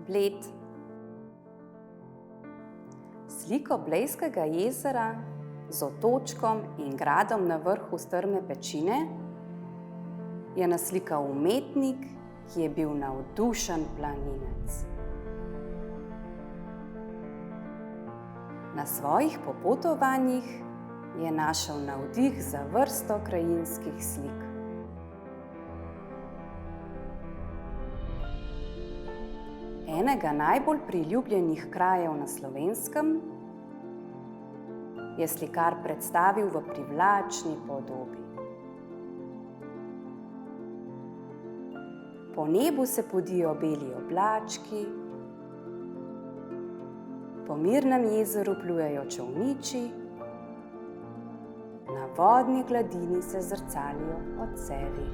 Bled. Sliko Blejskega jezera z otočkom in gradom na vrhu strme pečine je naslikal umetnik, ki je bil navdušen planinec. Na svojih popotovanjih je našel navdih za vrsto krajinskih slik. Enega najbolj priljubljenih krajev na Slovenskem je slikar predstavil v privlačni podobi. Po nebu se podijo beli oblački, po mirnem jezeru plujejo čolniči, na vodni gladini se zrcalijo odsevi.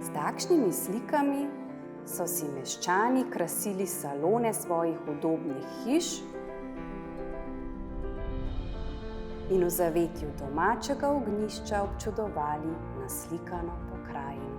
S takšnimi slikami so si meščani krasili salone svojih udobnih hiš in v zavetju domačega ognjišča občudovali naslikano pokrajino.